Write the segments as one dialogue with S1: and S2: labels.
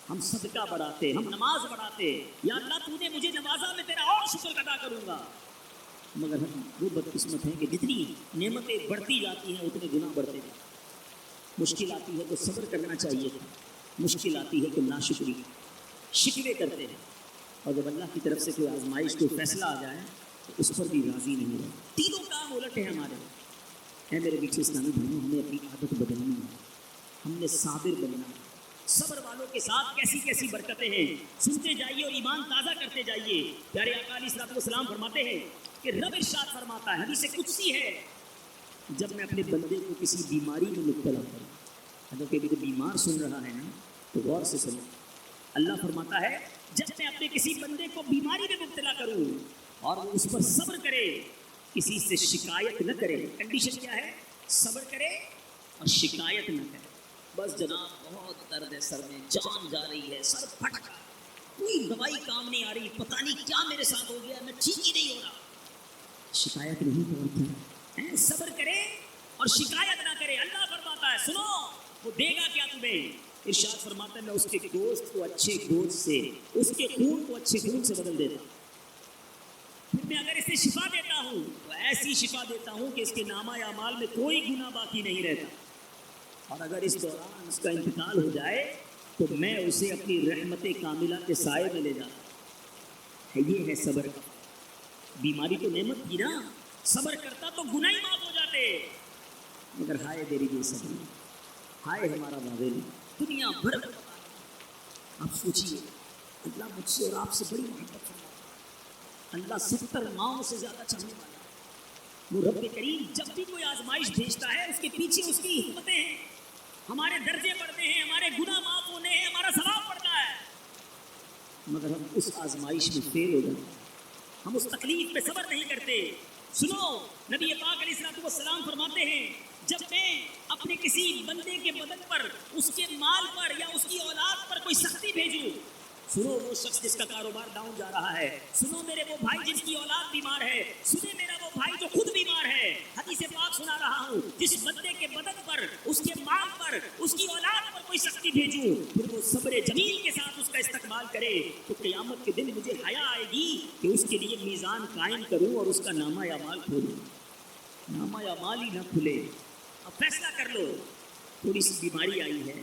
S1: ہم صدقہ بڑھاتے، ہم نماز بڑھاتے، یا اللہ تو نے مجھے نوازا میں تیرا اور شکر ادا کروں گا، مگر ہم وہ بدقسمت ہیں کہ جتنی نعمتیں بڑھتی جاتی ہیں اتنے گناہ بڑھتے جاتے ہیں۔ مشکل آتی ہے تو صبر کرنا چاہیے تھا، مشکل آتی ہے تو ناشکری شکوے کرتے ہیں، اور جب اللہ کی طرف سے کوئی آزمائش کوئی فیصلہ آ جائے تو اس پر بھی راضی نہیں رہے۔ تینوں کام الٹ ہیں ہمارے۔ اے میرے پیچھے اسلامی بھائیوں، ہمیں اپنی عادت بدلنی ہے، ہم نے صابر بننا ہے۔ صبر والوں کے ساتھ کیسی کیسی برکتیں ہیں، سنتے جائیے اور ایمان تازہ کرتے جائیے۔ پیارے آقا علیہ الصلوۃ والسلام فرماتے ہیں کہ رب ارشاد فرماتا ہے، حدیث قدسی ہے، جب میں اپنے بندے کو کسی بیماری میں مبتلا کروں، اگر کوئی بھی بیمار سن رہا ہے نا تو غور سے سنو، اللہ فرماتا ہے جب میں اپنے کسی بندے کو بیماری میں مبتلا کروں اور وہ اس پر صبر کرے، کسی سے شکایت نہ کرے، کنڈیشن کیا ہے؟ صبر کرے اور شکایت نہ کرے۔ بس جناب بہت درد ہے سر میں، جان جا رہی ہے، سر پھٹ رہا، کوئی دوائی کام نہیں آ رہی، پتہ نہیں کیا میرے ساتھ ہو گیا، میں ٹھیک ہی نہیں ہو رہا، شکایت نہیں کرتا، صبر کرے اور شکایت نہ کرے۔ اللہ فرماتا ہے سنو وہ دے گا کیا تمہیں؟ ارشاد فرماتا ہے میں اس کے گوشت کو اچھے گوشت سے، اس کے خون کو اچھے خون سے بدل دیتا ہوں، پھر میں اگر اسے شفا دیتا ہوں تو ایسی شفا دیتا ہوں کہ اس کے نامہ اعمال میں کوئی گناہ باقی نہیں رہتا، اور اگر اس دوران اس کا انتقال ہو جائے تو میں اسے اپنی رحمت کاملہ کے سائے میں لے جاتا ہوں۔ یہ ہے صبر کا۔ بیماری تو نعمت تھی نا، صبر کرتا تو گناہ ہی معاف ہو جاتے، مگر ہائے میری بے صبری، ہائے ہمارا باغیل، دنیا بھر کا۔ آپ سوچیے اللہ مجھ سے اور آپ سے بڑی محبت کرتا ہے، اللہ 70 ماؤں سے زیادہ چاہنے والا ہے۔ وہ رب کریم جب بھی کوئی آزمائش بھیجتا ہے اس کے پیچھے اس کی حکمتیں ہیں، ہمارے درجے بڑھتے ہیں، ہمارے گناہ معاف ہونے ہیں، ہمارا ثواب بڑھتا ہے، مگر ہم اس آزمائش میں فیل ہو جاتے ہیں، ہم اس تکلیف پہ صبر نہیں کرتے۔ سنو نبی پاک علیہ الصلوۃ والسلام فرماتے ہیں جب میں اپنے کسی بندے کے بدن پر، اس کے مال پر یا اس کی اولاد پر کوئی سختی بھیجوں، سنو وہ شخص جس کا کاروبار ڈاؤن جا رہا ہے، سنو میرے وہ بھائی جس کی اولاد بیمار ہے، سنے میرا وہ بھائی جو خود بیمار ہے، حدیث پاک سنا رہا ہوں، جس بندے کے بدن پر، اس کے مال پر، اس کی اولاد پر کوئی سختی بھیجوں، پھر وہ صبر جمیل کے ساتھ اس کا استقبال کرے، تو قیامت کے دن مجھے حیا آئے گی کہ اس کے لیے میزان قائم کروں اور اس کا نامہ اعمال کھولوں۔ نامہ اعمال ہی نہ کھلے، اب فیصلہ کر لو، تھوڑی سی بیماری آئی ہے،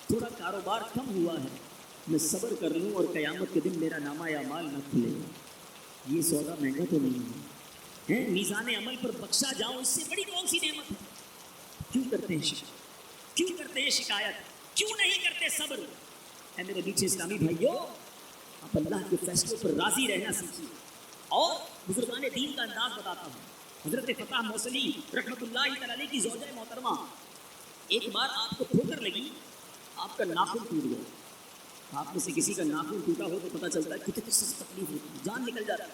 S1: تھوڑا کاروبار کم ہوا ہے، میں صبر کر لوں اور قیامت کے دن میرا نامہ اعمال نہ کھلے، یہ سودا مہنگا تو نہیں ہے، میزان عمل پر بخشا جاؤں، اس سے بڑی کون سی نعمت ہے؟ کیوں کرتے ہیں شکایت؟ کیوں کرتے ہیں شکایت؟ کیوں نہیں کرتے صبر؟ اے میرے پیچھے اسلامی بھائیو، آپ اللہ کے فیصلوں پر راضی رہنا سیکھیے، اور بزرگان دین کا انداز بتاتا ہوں۔ حضرت فتح موصلی رحمۃ اللہ علیہ کی زوجہ محترمہ، ایک بار آپ کو ٹھوکر لگی، آپ کا ناخن ٹوٹ گیا، آپ میں سے کسی کا ناخن ٹوٹا ہو تو پتہ چلتا ہے کتنی سخت تکلیف ہوتی ہے، جان نکل جاتی ہے،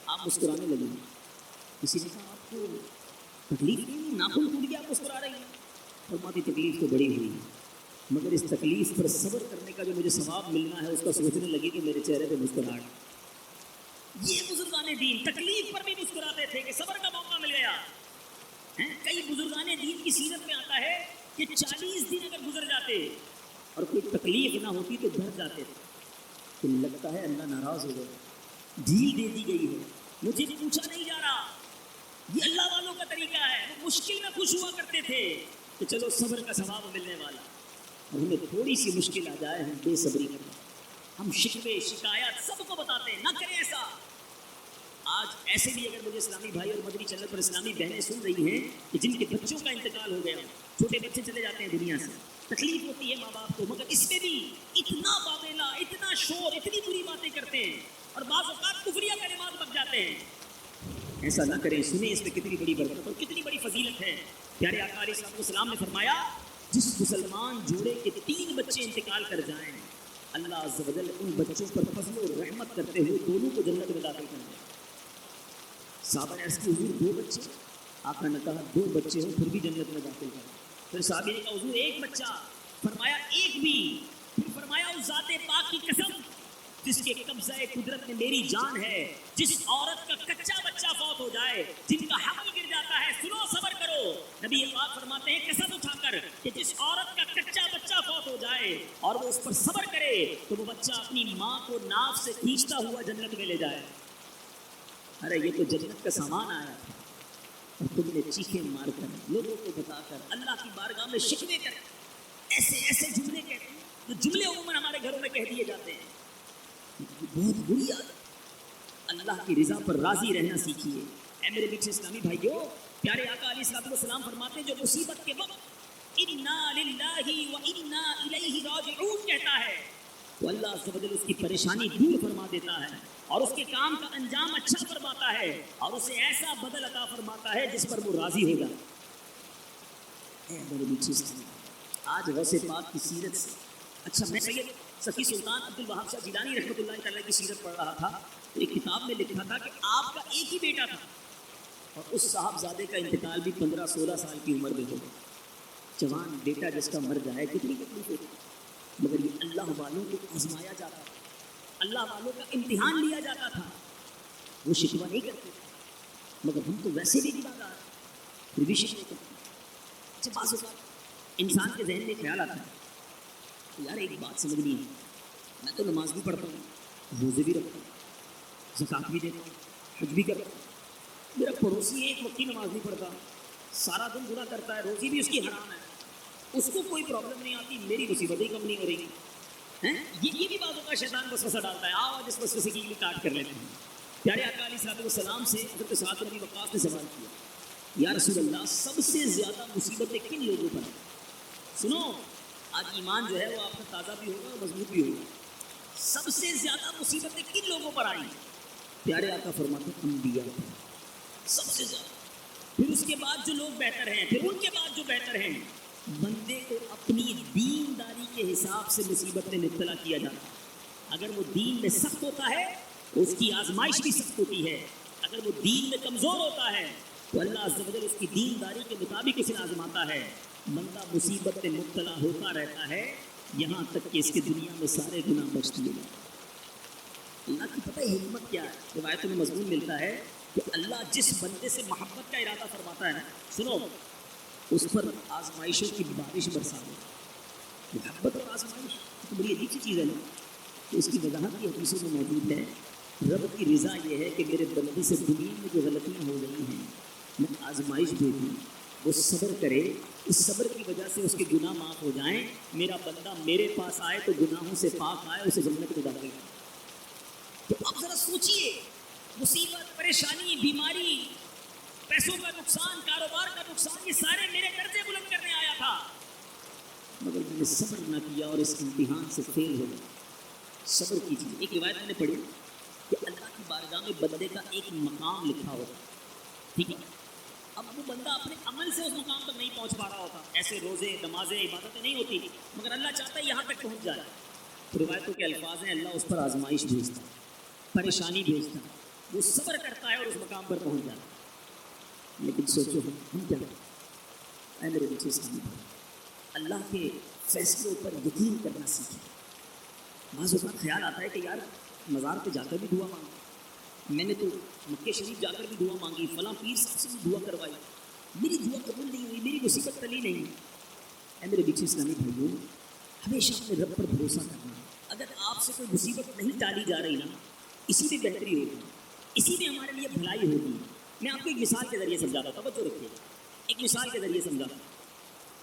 S1: آپ مسکرانے لگے، کسی نے کہا آپ کو تکلیف نہیں، ناخن ٹوٹ گیا آپ مسکرا رہی ہیں، فرماتی تکلیف تو بڑی ہوئی، مگر اس تکلیف پر صبر کرنے کا جو مجھے ثواب ملنا ہے اس کا سوچنے لگی کہ میرے چہرے پہ مسکراہٹ۔ یہ بزرگان دین تکلیف پر بھی مسکراتے تھے کہ صبر کا موقع مل گیا۔ کئی بزرگان دین کی سیرت میں آتا ہے کہ 40 دن اگر گزر جاتے اور کوئی تکلیف نہ ہوتی تو ڈر جاتے تھے کہ لگتا ہے اللہ ناراض ہو گیا، ڈھیل دے دی گئی ہے، مجھے پوچھا نہیں جا رہا۔ یہ اللہ والوں کا طریقہ ہے، وہ مشکل میں خوش ہوا کرتے تھے کہ چلو صبر کا ثواب ملنے والا، اور ہمیں تھوڑی سی مشکل آ جائے ہم بے صبری کرتے ہیں، ہم شکوے شکایت سب کو بتاتے ہیں، نہ کریں ایسا۔ آج ایسے بھی اگر مجھے اسلامی بھائی اور مدنی چینل پر اسلامی بہنیں سن رہی ہیں کہ جن کے بچوں کا انتقال ہو گیا، چھوٹے بچے چلے جاتے ہیں دنیا سے، تکلیف ہوتی ہے ماں باپ کو، مگر اس میں بھی اتنا باویلا، اتنا شور، اتنی بری باتیں کرتے ہیں، اور بعض اوقات کفریہ کلمات بک جاتے ہیں۔ ایسا نہ کریں، سنیں اس میں کتنی بڑی برکت اور کتنی بڑی فضیلت ہے۔ پیارے آقا علیہ السلام نے فرمایا جس مسلمان جوڑے کے 3 بچے انتقال کر جائیں، اللہ عز و جل ان بچوں پر فضل و رحمت کرتے ہوئے دونوں کو جنت میں داخل کر دیں۔ صحابہ نے عرض کی حضور 2 بچے؟ آقا نے کہا 2 بچے ہوں پھر بھی جنت میں داخل کر دیں۔ پھر صحابی نے کہا حضور 1 بچہ؟ فرمایا 1 بھی۔ پھر فرمایا اس ذات پاک کی قسم جس کے قبضہ قدرت میں میری جان ہے، جس عورت کا کچا بچہ فوت ہو جائے، جن کا حمل گر جاتا ہے، سنو صبر کرو، کرو. نبی پاک فرماتے ہیں قسم اٹھا کر کہ جس عورت کا کچا بچہ فوت ہو جائے اور وہ اس پر صبر کرے تو وہ بچہ اپنی ماں کو ناف سے کھینچتا ہوا جنت میں لے جائے. ارے یہ تو جنت کا سامان آیا تھا اور تم نے چیخیں مار کر لوگوں کو بتا کر اللہ کی بارگاہ میں شکوے کر ایسے ایسے جملے کہتے ہیں جو جملے عموماً ہمارے گھروں میں کہہ دیے جاتے ہیں. بہت بری عادت. اللہ کی رضا پر راضی رہنا سیکھیے. اے میرے میٹھے اسلامی بھائیوں، پیارے آقا علیہ الصلوۃ والسلام فرماتے ہیں جو مصیبت کے وقت انا للہ و انا الیہ راجعون کہتا ہے تو اللہ عز و جل اس کی پریشانی دور فرما دیتا ہے اور اس کے کام کا انجام اچھا فرماتا ہے اور اسے ایسا بدل عطا فرماتا ہے جس پر وہ راضی ہو جائے. اے میرے میٹھے اسلامی آج غوث پاک کی سیرت سے اچھا میں سید سخی سلطان عبد الوہاب شاہ جیلانی رحمۃ اللہ تعالیٰ کی سیرت پڑھ رہا تھا تو ایک کتاب میں لکھا تھا کہ آپ کا ایک ہی بیٹا تھا اور اس صاحبزادے کا انتقال بھی 15-16 سال کی عمر میں ہو گیا. جوان بیٹا جس کا مر جائے کتنی تکلیف ہوتی، مگر یہ اللہ والوں کو آزمایا جاتا تھا، اللہ والوں کا امتحان لیا جاتا تھا. وہ شکوہ نہیں کرتے مگر ہم تو ویسے بھی گناہگار پھر بھی شکوہ کرتے. اچھا بعض اوقات انسان کے ذہن میں خیال آتا ہے یار ایک بات سمجھنی ہے، میں تو نماز بھی پڑھتا ہوں، روزے بھی رکھتا ہوں، زکوٰۃ بھی دیتا ہوں، حج بھی کرتا ہوں، میرا پڑوسی ایک وقت کی نماز نہیں پڑھتا، سارا دن گناہ کرتا ہے، روزی بھی اس کی حرام ہے، اس کو کوئی پرابلم نہیں آتی، میری مصیبتیں کم نہیں ہو رہی ہیں. یہ بھی باتوں کا شیطان وسوسہ ڈالتا ہے. آؤ جس وسوسے کی کاٹ کر لیتے ہیں. پیارے آقا علیہ الصلوۃ والسلام سے حضرت سعد بن ابی وقاص نے سوال کیا یا رسول اللہ سب سے زیادہ مصیبتیں کن لوگوں پر ہیں؟ سنو آج ایمان جو ہے وہ آپ کا تازہ بھی ہوگا اور مضبوط بھی ہوگا. سب سے زیادہ مصیبتیں کن لوگوں پر آئیں؟ پیارے آقا فرماتے ہیں انبیاء پر سب سے زیادہ، پھر اس کے بعد جو لوگ بہتر ہیں، پھر ان کے بعد جو بہتر ہیں. بندے کو اپنی دینداری کے حساب سے مصیبت میں مبتلا کیا جاتا ہے. اگر وہ دین میں سخت ہوتا ہے تو اس کی آزمائش بھی سخت ہوتی ہے، اگر وہ دین میں کمزور ہوتا ہے تو اللہ عز و جل اس کی دینداری کے مطابق اسے آزماتا ہے. بندہ مصیبت میں مبتلا ہوتا رہتا ہے یہاں تک کہ اس کی دنیا میں سارے گناہ بخش دیے جاتے ہیں. اللہ کی پتہ ہے حکمت کیا ہے؟ روایتوں میں مضمون ملتا ہے کہ اللہ جس بندے سے محبت کا ارادہ فرماتا ہے نا، سنو اس پر آزمائشوں کی بارش برسا دے. محبت اور آزمائش تو بڑی عجیب سی چیز ہے نا. تو اس کی وضاحت کی حدیثوں میں موجود ہے. رب کی رضا یہ ہے کہ میرے بندے سے دنیا میں جو غلطیاں ہو رہی ہیں میں آزمائش دے دوں، وہ صبر کرے، اس صبر کی وجہ سے اس کے گناہ معاف ہو جائیں، میرا بندہ میرے پاس آئے تو گناہوں سے پاک آئے، اسے جنت کو داخل کرے. تو اب ذرا سوچئے، مصیبت، پریشانی، بیماری، پیسوں کا نقصان، کاروبار کا نقصان، یہ سارے میرے درجے بلند کرنے آیا تھا مگر میں نے صبر نہ کیا اور اس امتحان سے فیل ہو گیا. صبر کیجیے. ایک روایت میں نے پڑھی کہ اللہ کی بارگاہ میں بندے کا ایک مقام لکھا ہوتا، ٹھیک ہے؟ اب وہ بندہ اپنے عمل سے اس مقام تک نہیں پہنچ پا رہا ہوتا، ایسے روزے نمازیں عبادتیں نہیں ہوتی، مگر اللہ چاہتا ہے یہاں تک پہنچ جائے. تو روایتوں کے الفاظ ہیں اللہ اس پر آزمائش بھیجتا ہے، پریشانی بھیجتا ہے، وہ صبر کرتا ہے اور اس مقام پر پہنچ جاتا ہے. لیکن سوچو ہم کیا کریں؟ اے میرے بچے اسلامی بھائی، اللہ کے فیصلوں پر یقین کرنا سیکھیں. بعض اوقات خیال آتا ہے کہ یار مزار پہ جا کر بھی دعا مانگی، میں نے تو مکہ شریف جا کر بھی دعا مانگی، فلاں پیر صاحب سے بھی دعا کروائی، میری دعا قبول نہیں ہوئی، میری مصیبت ٹلی نہیں. اے میرے بچے اسلامی بھائیوں، ہمیشہ اپنے رب پر بھروسہ کرنا. اگر آپ سے کوئی مصیبت نہیں ٹالی جا رہی نا، اسی میں بہتری ہوگی، اسی میں ہمارے لیے بھلائی ہوگی. میں آپ کو ایک مثال کے ذریعے سمجھاتا ہوں، توجہ رکھیے. ایک مثال کے ذریعے سمجھاتا ہوں.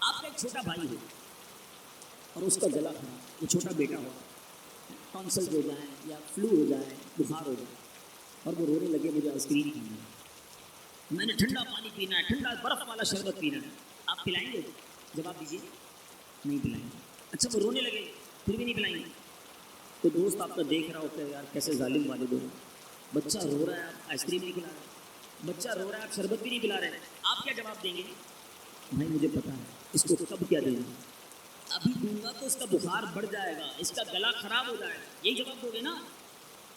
S1: آپ کا ایک چھوٹا بھائی ہو اور اس کا گلا خراب، وہ چھوٹا بیٹا ہو، ٹانسلز ہو جائیں یا فلو ہو جائے، بخار ہو جائے اور وہ رونے لگے مجھے آئس کریم کھانی ہے، میں نے ٹھنڈا پانی پینا ہے، ٹھنڈا برف والا شربت پینا ہے، آپ پلائیں گے؟ جواب دیجیے. نہیں پلائیں گے. اچھا وہ رونے لگے پھر بھی نہیں پلائیں گے؟ تو دوست آپ کا دیکھ رہا ہوتا ہے یار کیسے ظالم والد ہو، بچہ رو رہا ہے آپ آئس کریم نہیں کھلا رہے، بچہ رو رہا ہے آپ شربت بھی نہیں پلا رہے، آپ کیا جواب دیں گے؟ بھائی مجھے پتا ہے اس کو کب کیا دینا، ابھی دوں گا تو اس کا بخار بڑھ جائے گا، اس کا گلا خراب ہو جائے گا، یہی جواب دو گے نا.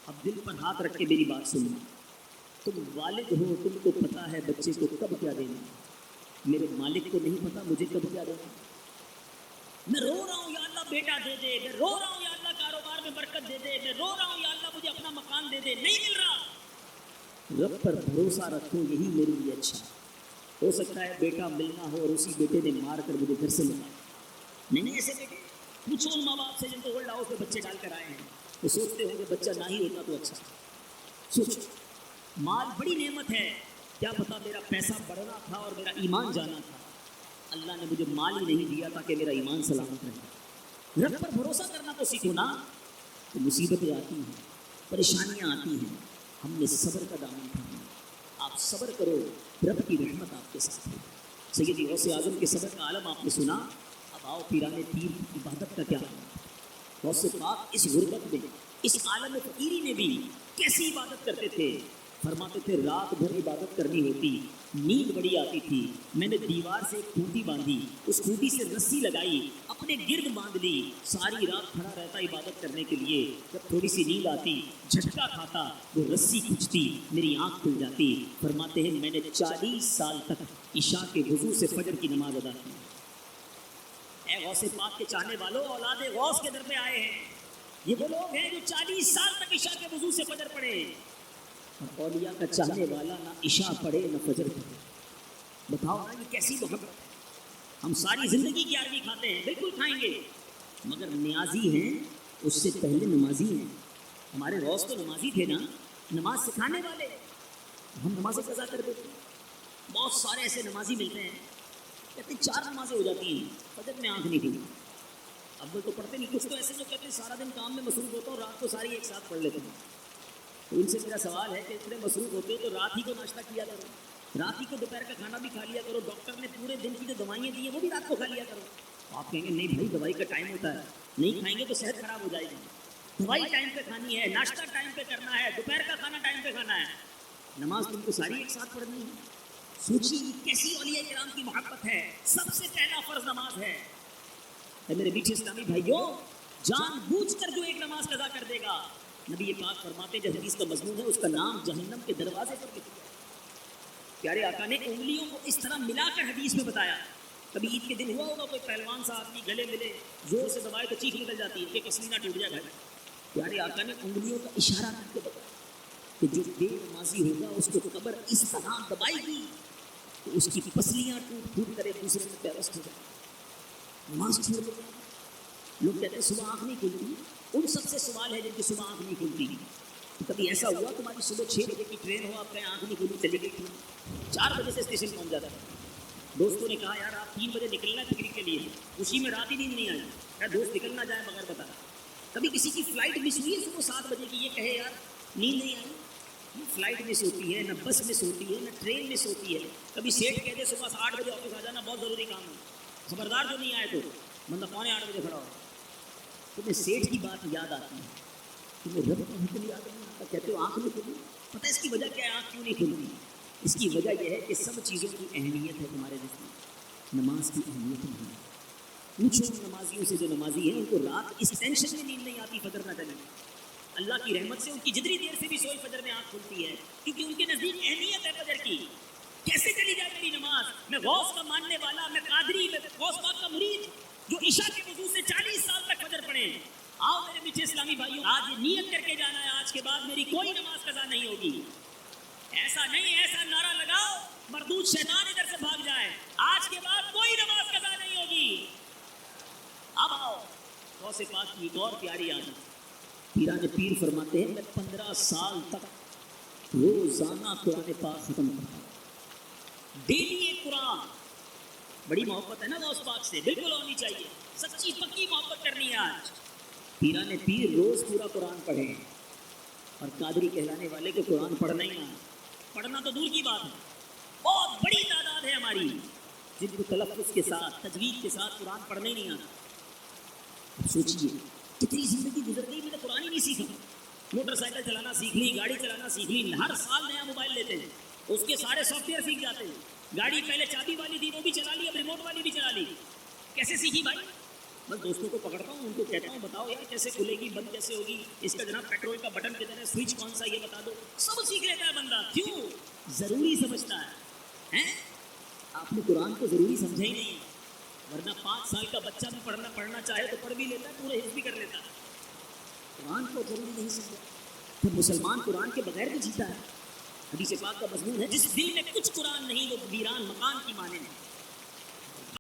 S1: اب دل پر ہاتھ رکھ کے میری بات سنو، تم والد ہو، تم کو پتا ہے بچے کو کب کیا دینا. میرے مالک کو نہیں پتا مجھے کب کیا دینا. میں رو رہا ہوں یا اللہ بیٹا دے دے، میں رو رہا ہوں یا اللہ کاروبار میں برکت دے دے، میں رو رہا ہوں یا اللہ مجھے اپنا مکان دے دے، نہیں مل رہا. رب پر بھروسہ رکھو، یہی میرے لیے اچھا ہے. ہو سکتا ہے بیٹا ملنا ہو اور اسی بیٹے نے مار کر مجھے گھر سے لگایا. نہیں ایسے بیٹے پوچھو ان ماں باپ سے جن کو اولڈ ہاؤس میں بچے ڈال کر آئے ہیں، وہ سوچتے ہوں کہ بچہ نہ ہی ہوتا تو اچھا. سوچو مال بڑی نعمت ہے، کیا پتا میرا پیسہ بڑھنا تھا اور میرا ایمان جانا تھا. اللہ نے مجھے مال ہی نہیں دیا تاکہ میرا ایمان سلامت رہے. رب پر بھروسہ کرنا تو سیکھو نا. تو مصیبتیں آتی ہیں، پریشانیاں آتی ہیں، ہم نے صبر کا دامن تھاما. آپ صبر کرو، رب کی رحمت آپ کے ساتھ ہے. سیدی غوث اعظم کے صبر کا عالم آپ نے سنا. اب آؤ پیران پیر کی عبادت کا کیا عالم. غوث پاک اس غربت میں، اس عالم فقیری میں بھی کیسی عبادت کرتے تھے. فرماتے تھے رات بھر عبادت کرنی ہوتی، نیند بڑی آتی تھی، میں نے دیوار سے ایک کھوٹی باندھی، اس کھوٹی سے رسی لگائی، اپنے گرد باندھ لی، ساری رات کھڑا رہتا عبادت کرنے کے لیے. جب تھوڑی سی نیند آتی، جھٹکا کھاتا، وہ رسی کھینچتی، میری آنکھ کھل جاتی. فرماتے ہیں میں نے 40 سال تک عشاء کے وضو سے فجر کی نماز ادا کی. اے غوث پاک کے چاہنے والوں، اولاد غوث کے در پہ آئے ہیں. یہ وہ لوگ ہیں جو 40 سال تک عشاء کے وضو سے فجر پڑھے. اور اولیاء کا چاہنے والا نہ عشاء پڑھے نہ فجر پڑھے. بتاؤ نا یہ کیسی محبت ہے. ہم ساری زندگی 11ویں کھاتے ہیں، بالکل کھائیں گے، مگر نیازی ہیں اس سے پہلے نمازی ہیں. ہمارے غوث تو نمازی تھے نا، نماز سکھانے والے. ہم نمازیں قضا کر دیتے ہیں. بہت سارے ایسے نمازی ملتے ہیں کہتے ہیں 4 نمازیں ہو جاتی ہیں، فجر میں آنکھ نہیں کھلی. اب وہ تو پڑھتے نہیں. کچھ تو ایسے جو کہتے ہیں سارا دن کام میں مصروف ہوتا ہوں، رات کو ساری ایک ساتھ پڑھ لیتے ہیں. تو ان سے میرا سوال ہے کہ اتنے مصروف ہوتے ہو تو رات ہی کو ناشتہ کیا کرو، رات ہی کو دوپہر کا کھانا بھی کھا لیا کرو. ڈاکٹر نے پورے دن کی جو دوائیں دی ہیں وہ بھی رات کو کھا لیا کرو. آپ کہیں گے نہیں بھائی دوائی کا ٹائم ہوتا ہے، نہیں کھائیں گے تو صحت خراب ہو جائے گی. دوائی ٹائم پہ کھانی ہے، ناشتہ ٹائم پہ کرنا ہے، دوپہر کا کھانا ٹائم پہ کھانا ہے. نماز تم کو ساری ایک ساتھ پڑھنی ہے. سوچیے کیسی اولیاء کرام کی محبت ہے. سب سے پہلا فرض نماز ہے. اے میرے میٹھے اسلامی بھائیوں، جان بوجھ کر جو ایک نماز قضا کر دے گا، نبی پاک فرماتے جو حدیث کا مضمون ہے اس کا نام جہنم کے دروازے پر لکھ دیا. پیارے آقا نے انگلیوں کو اس طرح ملا کر حدیث میں بتایا. کبھی عید کے دن ہوا ہوگا کوئی پہلوان سا آدمی گلے ملے، زور سے دبائے تو چیخ نکل جاتی ہے کہ پسینہ ٹوٹ جائے گا. پیارے آقا نے انگلیوں کا اشارہ کر کے بتایا کہ جو بے نمازی ہوگا اس کو قبر اس طرح دبائے گی کہ اس کی پسلیاں ٹوٹ ٹوٹ کر ایک دوسرے میں پیوست ہو جائے. نماز چھوڑ دے. لوگ کہتے ہیں صبح آنکھ نہیں کھلتی. ان سب سے سوال ہے جن کی صبح آنکھ نہیں کھلتی. کبھی ایسا ہوا تمہاری صبح 6 بجے کی ٹرین ہو، آپ کہیں آنکھ نہیں کھلی، چلی گئی، 4 بجے سے اسٹیشن پہنچ جاتا ہے. دوستوں نے کہا یار آپ 3 بجے نکلنا ہے پکنک کے لیے، اسی میں رات ہی نیند نہیں آئی. کیا دوست نکل نہ جائے بغیر بتا. کبھی کسی کی فلائٹ مس ہوئی ہے صبح 7 بجے کی، یہ کہے یار نیند نہیں آئی. فلائٹ مس ہوتی ہے، نہ بس مس ہوتی ہے، نہ ٹرین مس ہوتی ہے. کبھی سیٹ کہہ دے صبح 8 بجے آفس آ جانا، بہت ضروری کام ہے. خبردار جو نہیں آئے تو بندہ 7:45 بجے کھڑا ہو. تمہیں سیٹ کی بات یاد آتی ہے، تمہیں رب کا حکم یاد نہیں آتا. کہتے ہو آنکھ نہیں کھلی. پتہ ہے اس کی وجہ کیا ہے آنکھ کیوں نہیں کھلتی؟ اس کی وجہ یہ ہے کہ سب چیزوں کی اہمیت ہے تمہارے ذہن میں، نماز کی اہمیت نہیں ہے. پوچھو ان نمازیوں سے جو نمازی ہیں، ان کو رات اس ٹینشن میں نیند نہیں آتی فجر نہ ڈلے. اللہ کی رحمت سے ان کی جتنی دیر سے بھی سوئی فجر میں آنکھ کھلتی ہے، کیونکہ ان کے نزدیک اہمیت ہے فجر کی. کیسے چلی جائے میری نماز؟ میں غوث کا ماننے والا، میں قادری، میں غوث پاک کا مرید جو عشاء کے وضو سے 40 سال تک فجر پڑھے. آؤ میرے میٹھے اسلامی بھائیوں، آج یہ نیت کر کے جانا ہے آج کے بعد میری کوئی نماز قضا نہیں ہوگی. ایسا نہیں، ایسا نعرہ لگاؤ مردود شیطان ادھر سے بھاگ جائے. آج کے بعد کوئی نماز قضا نہیں ہوگی. اب آؤ غوث پاک کی ایک اور پیاری عادت. پیران پیر فرماتے ہیں میں 15 سال تک روزانہ قرآن پاک ختم کرتا ہوں. ڈیلی ایک قرآن. بڑی محبت ہے نا غوث پاک سے، بالکل ہونی چاہیے. سچی پکی محبت کرنی ہے آج. پیران پیر روز پورا قرآن پڑھیں، اور قادری کہلانے والے کو قرآن پڑھنا ہی نہ آئے. پڑھنا تو دور کی بات ہے، بہت بڑی تعداد ہے ہماری جن کو تلفظ کے ساتھ، تجوید کے ساتھ قرآن پڑھنا ہی نہیں آتا. اب سوچیے کتنی زندگی گزر گئی، میں نے قرآن ہی نہیں سیکھا. موٹر سائیکل چلانا سیکھ لی، گاڑی چلانا سیکھ لی، ہر سال نیا موبائل لیتے ہیں، اس کے سارے سافٹ ویئر سیکھ جاتے ہیں. گاڑی پہلے چابی والی تھی وہ بھی چلا لی، اب ریموٹ والی بھی چلا لی. کیسے سیکھی بھائی؟ بس دوستوں کو پکڑتا ہوں، ان کو کہتا ہوں بتاؤ یار کیسے کھلے گی، بند کیسے ہوگی، اس کا جناب پیٹرول کا بٹن کدھر ہے، سوئچ کون سا یہ بتا دو. سب سیکھ لیتا ہے بندہ. کیوں؟ ضروری سمجھتا ہے. آپ نے قرآن کو ضروری سمجھا ہی نہیں، ورنہ 5 سال کا بچہ بھی پڑھنا چاہے تو پڑھ بھی لیتا ہے، پورے حفظ بھی کر لیتا ہے. قرآن کو ضروری نہیں سمجھا. پھر مسلمان قرآن کے بغیر بھی جیتا ہے. حدیث پاک کا مضمون ہے جس دل میں کچھ قرآن نہیں وہ ویران مکان کی مانند ہے.